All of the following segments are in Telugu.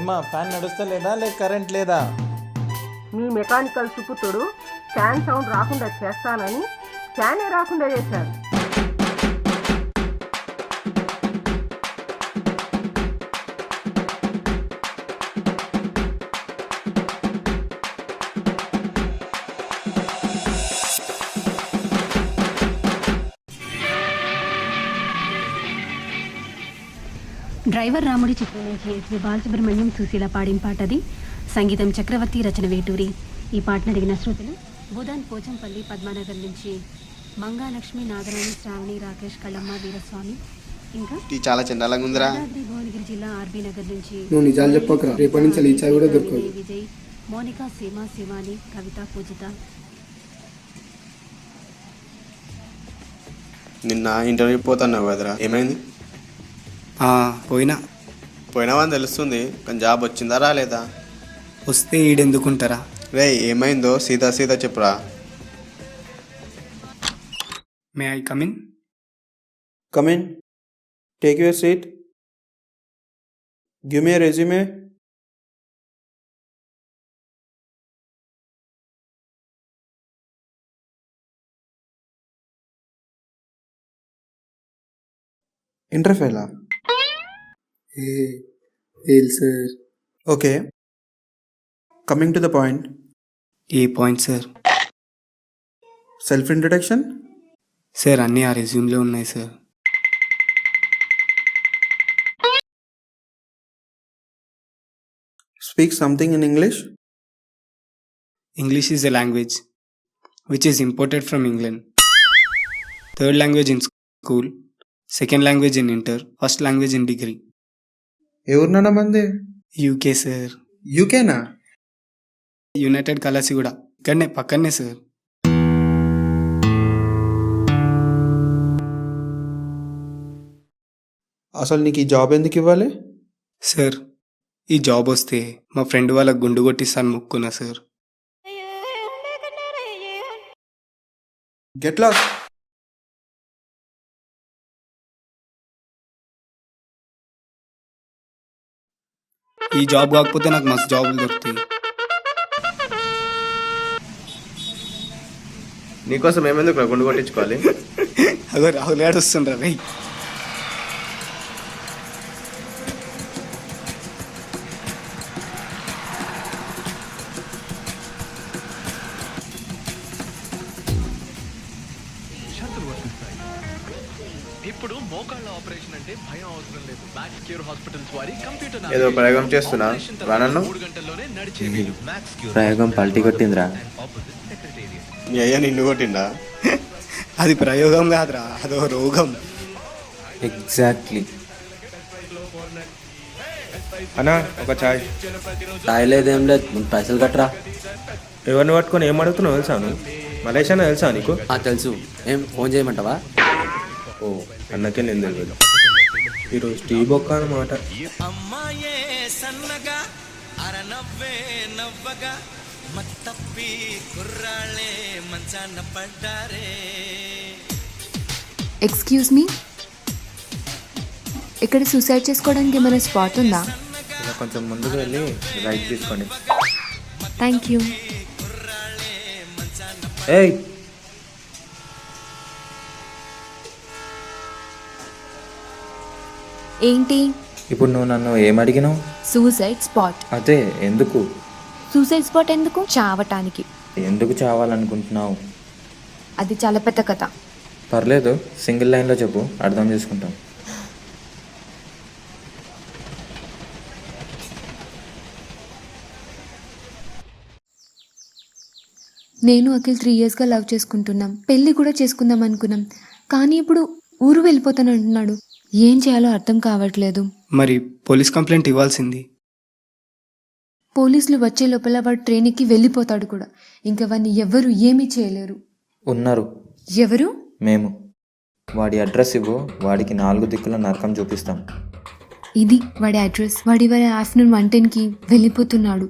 ఏమా ఫ్యాన్ నడుస్తలేదా లేక కరెంట్ లేదా? మీ మెకానికల్ సుపుత్రుడు ఫ్యాన్ సౌండ్ రాకుండా చేస్తానని ఫ్యానే రాకుండా చేశాడు. డ్రైవర్ రాముడి చిత్రం నుంచి ఎస్వి బాలసుబ్రహ్మణ్యం సుశీల పాడిన పాటది. సంగీతం చక్రవర్తి, రచన వేటూరి. ఈ పాటను అడిగిన శ్రోతలు బుధాన్ పోచంపల్లి పద్మానగర్ నుంచి మంగాలక్ష్మి, నాగరాణి, శ్రావణి, రాకేష్, కళ్ళమ్మ, వీరస్వామి. ఇంకా చాలా చండాలంగా ఉందిరా. భువనగిరి జిల్లా ఆర్బీ నగర్ నుంచి నువ్వు నిజాలు చెప్పకరా, రేపటి నుంచి ఈ చాయ్ కూడా దొరకదు. విజయ్, మోనికా, సీమ, శివాని, కవిత, పూజిత. నిన్న ఇంటర్వ్యూ పోతున్నావు కదరా, ఏమైంది? పోయినావని తెలుస్తుంది, కానీ జాబ్ వచ్చిందా రాలేదా? వస్తే ఈడెందుకుంటారా? రే ఏమైందో సీదా సీదా చెప్పురా. May I come in? Come in. Take your seat. Give me a resume. Interfail. Sir. Okay. Coming to the point. A point sir? Self introduction. Sir అన్నీ ఆ రెజ్యూమ్లో ఉన్నాయి sir. Speak something in English. English is a language which is imported from England. Third language in school, second language in inter, first language in degree. ఎవరినన్నా మంది? UK sir. యూకేనా? యునైటెడ్ కలసి కూడా ఇక్కడనే పక్కనే సార్. అసలు నీకు ఈ జాబ్ ఎందుకు ఇవ్వాలి? సార్ ఈ జాబ్ వస్తే మా ఫ్రెండ్ వాళ్ళకి గుండు కొట్టిస్తాను మొక్కున్నా సార్. Get lost. ఈ జాబ్ కాకపోతే నాకు మస్తు జాబులు దొరుకుతాయి. నీకోసం ఏమెందుకు గుండు కొట్టించుకోవాలి? అగో రాహుల్ గారు వస్తుండ్రా రై. ఇప్పుడు మోకాళ్ళ ఆపరేషన్ అంటే భయం అవసరం లేదు. మ్యాక్స్ క్యూర్ హాస్పిటల్స్ వారి కంప్యూటర్ ఏదో ప్రయోగం చేస్తున్నా రానన్ను. 3 గంటల్లోనే నడిచేది. మ్యాక్స్ క్యూర్ ప్రయోగం పల్టీ కొట్టిందిరా. నీ అయ్యా నిన్ను కొట్టిండా? అది ప్రయోగం కాదురా, అదో రోగం. ఎగ్జాక్ట్లీ. అన్నా ఒక చాయ్. చాయ్ లేదేం లేదు, ముందు పైసలు కట్టరా. ఎవరిని పట్టుకొని ఏం అడుగుతున్నావు తెలుసా? నువ్వు మలేషియా తెలుసా నీకు? తెలుసు. ఏం ఫోన్ చేయమంటావా? ఓ అన్నకే నేను తెలియదు. ఈరోజు టీ బొక్క అన్నమాట. ఎక్స్క్యూజ్ మీ, ఇక్కడ సూసైడ్ చేసుకోవడానికి ఏమైనా స్పాట్ ఉందా? ఇలా కొంచెం ముందుకు వెళ్ళి రైట్ తీసుకోండి. Thank you. ఏయ్ ఏంటి ఇప్పుడు నువ్వు నన్ను ఏమడిగినావు? Suicide spot. అదే ఎందుకు? సూసైడ్ స్పాట్ ఎందుకు? చావటానికి. ఎందుకు చావాలనుకుంటున్నావు? అది చాలా పెద్ద కథ. పర్లేదు, సింగిల్ లైన్లో చెప్పు, అర్థం చేసుకుంటాం. నేను అఖిల్ 3 yearsగా లవ్ చేసుకుంటున్నాం, పెళ్ళి కూడా చేసుకుందాం అనుకున్నాం. కానీ ఇప్పుడు ఊరు వెళ్ళిపోతాను అంటున్నాడు. ఏం చేయాలో అర్థం కావట్లేదు. మరి పోలీస్ కంప్లైంట్ ఇవ్వాల్సింది. పోలీసులు వచ్చే లోపల వాడు ట్రైన్ ఎక్కి వెళ్ళిపోతాడు కూడా. ఇంకా వాడిని ఎవరు ఏమీ చేయలేరు. ఉన్నారు. ఎవరు? మేము. వాడి అడ్రస్ ఇవ్వు, వాడికి 4 దిక్కుల నరకం చూపిస్తాం. ఇది వాడి అడ్రస్. వాడి ఆఫ్టర్నూన్ 1:10కి వెళ్ళిపోతున్నాడు.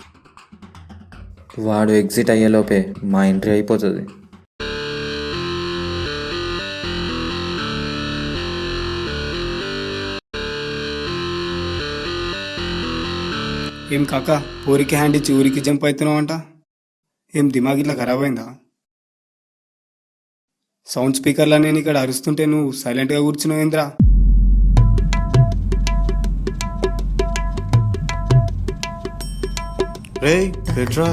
వాడు ఎగ్జిట్ అయ్యేలోపే మా ఎంట్రీ అయిపోతుంది. ఏం కాక పోరికి హ్యాండ్ ఇచ్చి ఊరికి జంప్ అవుతున్నావు అంట. ఏం దిమాగ్ ఇట్లా ఖరాబ్ అయిందా? సౌండ్ స్పీకర్లా నేను ఇక్కడ అరుస్తుంటే నువ్వు సైలెంట్గా కూర్చున్నావు ఏంద్రా? రే ఎట్రా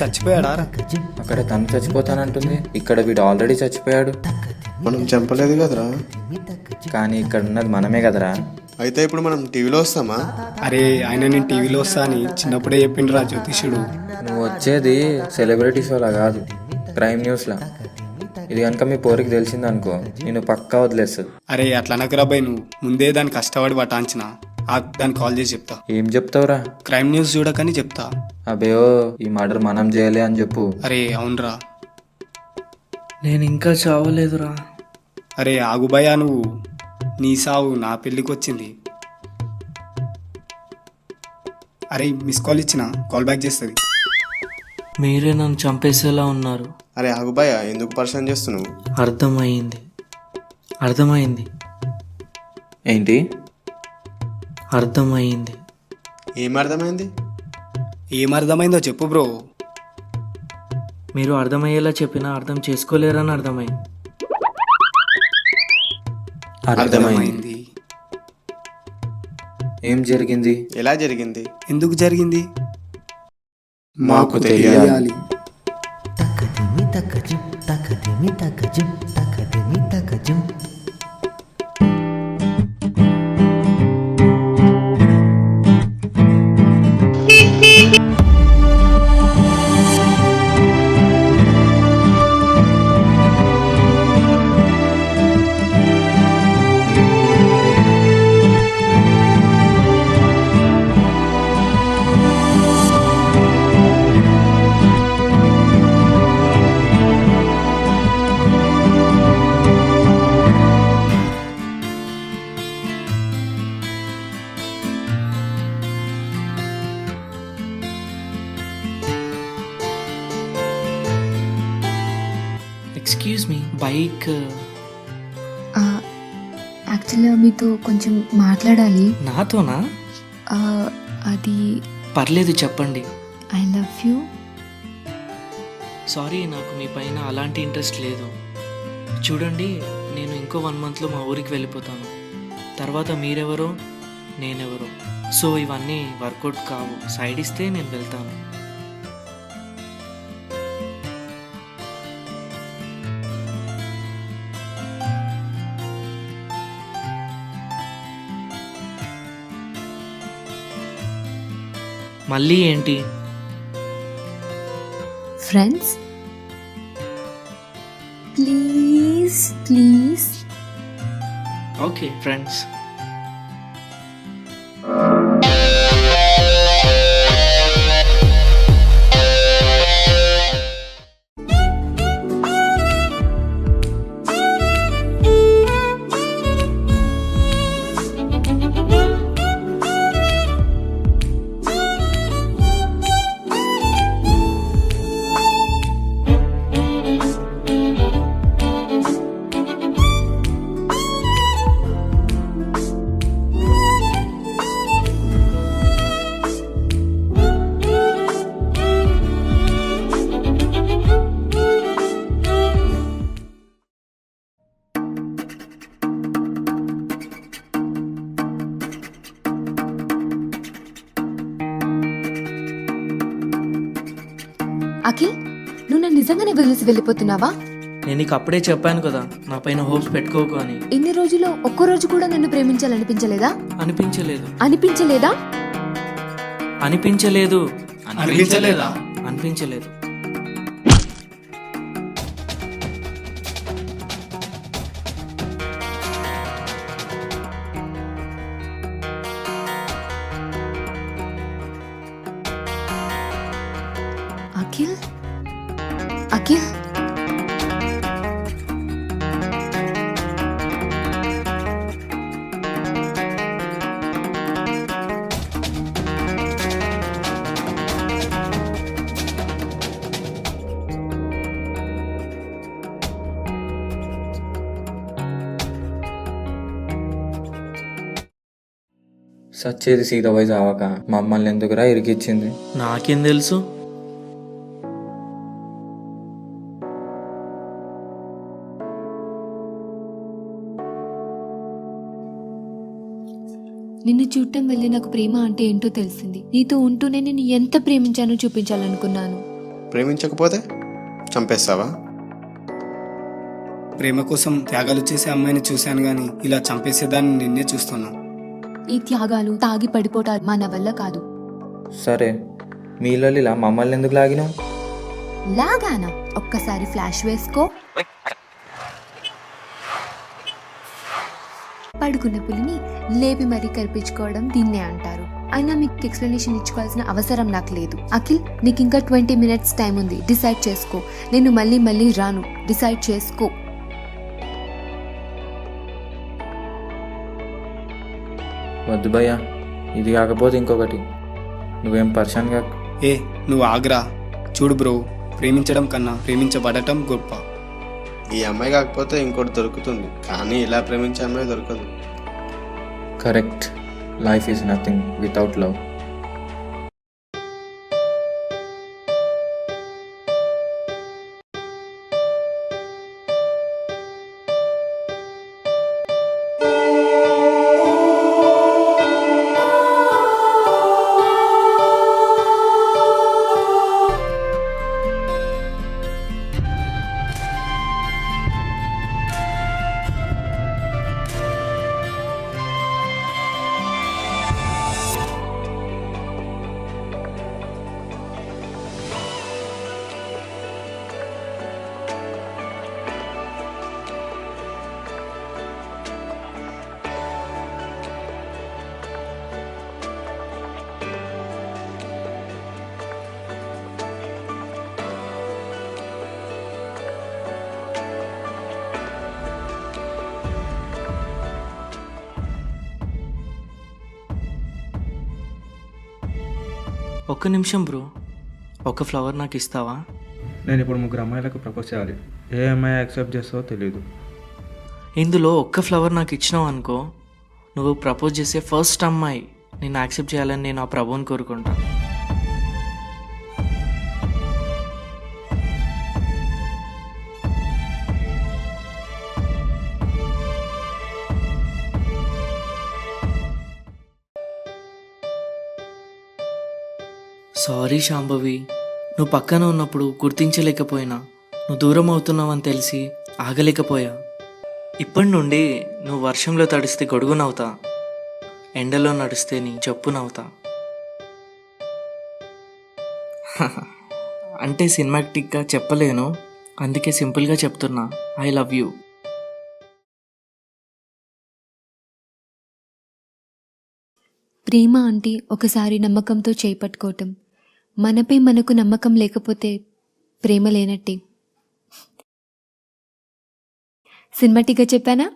చచ్చిపోయాడా? అక్కడ తను చచ్చిపోతానంటుంది, ఇక్కడ వీడు ఆల్రెడీ చచ్చిపోయాడు. మనం చంపలేదు కదరా. కానీ ఇక్కడ ఉన్నది మనమే కదరా. అయితే ఇప్పుడు మనం టీవీలో వస్తామా? అరే ఆయన నేను టీవీలో వస్తా అని చిన్నప్పుడే చెప్పిండ్రా జ్యోతిష్యుడు. నువ్వు వచ్చేది సెలబ్రిటీ షోలా కాదు, క్రైమ్ న్యూస్లా. ఇది కనుక మీ పోరికి తెలిసిందనుకో నేను పక్కా వదిలేస్తుంది. అరే అట్లా నాకు రాబాయ్, నువ్వు ముందే దాన్ని కష్టపడి పటాంచిన. దాన్ని కాల్ చేసి చెప్తా. ఏం చెప్తావురా? క్రైమ్ న్యూస్ చూడకని చెప్తా. అబేయో ఈ మర్డర్ మనం చేయలే అని చెప్పు. అరే అవునరా. నేను ఇంకా చావలేదురా. అరే ఆగుబాయా, నువ్వు నీ సావు నా పెళ్ళికి వచ్చింది. అరే మిస్ కాల్ ఇచ్చిన, కాల్ బ్యాక్ చేస్తుంది. మీరే నన్ను చంపేసేలా ఉన్నారు. అరే ఆగుబాయ్, ఎందుకు పరిచయం చేస్తున్నావు? అర్థమైంది. ఏంటి అర్థమైంది? ఏం అర్థమైంది? ఏం అర్థమైందో చెప్పు బ్రో. మీరు అర్థమయ్యేలా చెప్పినా అర్థం చేసుకోలేరని అర్థమైంది. అర్థమైంది. ఏం జరిగింది? ఎలా జరిగింది? ఎందుకు జరిగింది? మాకు తెలియాలి. తెలియాలి. ఎక్స్క్యూజ్ మీ, బైక్ యాక్చువల్గా మీతో కొంచెం మాట్లాడాలి. నాతోనా? ఆ, అది పర్లేదు చెప్పండి. I love you. సారీ, నాకు మీ పైన అలాంటి ఇంట్రెస్ట్ లేదు. చూడండి, నేను ఇంకో 1 monthలో మా ఊరికి వెళ్ళిపోతాను. తర్వాత మీరెవరో నేనెవరో, సో ఇవన్నీ వర్కౌట్ కావు. సైడ్ ఇస్తే నేను వెళ్తాను. మళ్ళీ ఏంటి? Friends please. Okay friends. Akhil, నువ్వు నన్ను నిజంగానే వదిలేసి వెళ్ళిపోతున్నావా? నేను నీకు అప్పుడే చెప్పాను కదా, నా పైన హోప్స్ పెట్టుకోకు అని. ఇన్ని రోజులు ఒక్కరోజు కూడా నన్ను ప్రేమించాలనిపించలేదా? అనిపించలేదు. అనిపించలేదా? అనిపించలేదు. అనిపించలేదా? అనిపించలేదు. అఖిల్ అఖిల్ సచ్చేది సీతపై చావక మమ్మల్ని ఎందుకురా ఇరికిచ్చింది? నాకేం తెలుసు? నిన్ను చూడటం వల్లే నాకు ప్రేమ అంటే ఏంటో తెలిసింది. నీతో ఉంటూనే నేను ఎంత ప్రేమించానో చూపించాలనుకున్నాను. ప్రేమించకపోతే చంపేస్తావా? ప్రేమ కోసం త్యాగాలు చేసే అమ్మాయిని చూశాను కానీ ఇలా చంపేసేదాన్ని నిన్నే చూస్తున్నా. ఈ త్యాగాలు తాగి పడిపోవటాలు మన వల్ల కాదు. సరే, మీలో ఇలా మమ్మల్ని ఎందుకు లాగినావు? లాగానా? ఒక్కసారి ఫ్లాష్ వేసుకో. పడుకున్న పులిని లేపి మరీ కల్పించుకోవడం దీన్నే అంటారు. అయినా మీకు ఎక్స్ప్లెనేషన్ ఇచ్చుకోవాల్సిన అవసరం నాకు లేదు. అఖిల్, నీకు ఇంకా 20 minutes టైం ఉంది. డిసైడ్ చేసుకో. నేను మళ్ళీ రాను. డిసైడ్ చేసుకో. వద్దు భయ్యా, ఇది కాకపోతే ఇంకొకటి. నువ్వేం పర్షన్గా. ఏ నువ్వు ఆగ్రా. చూడు బ్రో, ప్రేమించడం కన్నా ప్రేమించబడటం గొప్ప. ఈ అమ్మాయి కాకపోతే ఇంకోటి దొరుకుతుంది, కానీ ఇలా ప్రేమించే అమ్మాయి దొరకదు. Correct. Life is nothing without love. ఒక్క నిమిషం బ్రో, ఒక ఫ్లవర్ నాకు ఇస్తావా? నేను ఇప్పుడు 3 అమ్మాయిలకు ప్రపోజ్ చేయాలి. ఏ అమ్మాయి యాక్సెప్ట్ చేస్తావో తెలియదు. ఇందులో ఒక్క ఫ్లవర్ నాకు ఇచ్చినావు అనుకో, నువ్వు ప్రపోజ్ చేసే ఫస్ట్ అమ్మాయి నేను యాక్సెప్ట్ చేయాలని నేను ఆ ప్రభువుని కోరుకుంటా. సారీ శాంభవి, నువ్వు పక్కన ఉన్నప్పుడు గుర్తించలేకపోయినా, నువ్వు దూరం అవుతున్నావని తెలిసి ఆగలేకపోయా. ఇప్పటి నుండి నువ్వు వర్షంలో తడిస్తే గొడుగునవుతా, ఎండలో నడిస్తే నీ చెప్పునవుతా. అంటే సినిమాటిక్గా చెప్పలేను, అందుకే సింపుల్గా చెప్తున్నా, ఐ లవ్ యూ. ప్రేమ అంటే ఒకసారి నమ్మకంతో చేపట్టుకోవటం. మనపై మనకు నమ్మకం లేకపోతే ప్రేమ లేనట్టే. సినిమాటిక్గా చెప్పానా?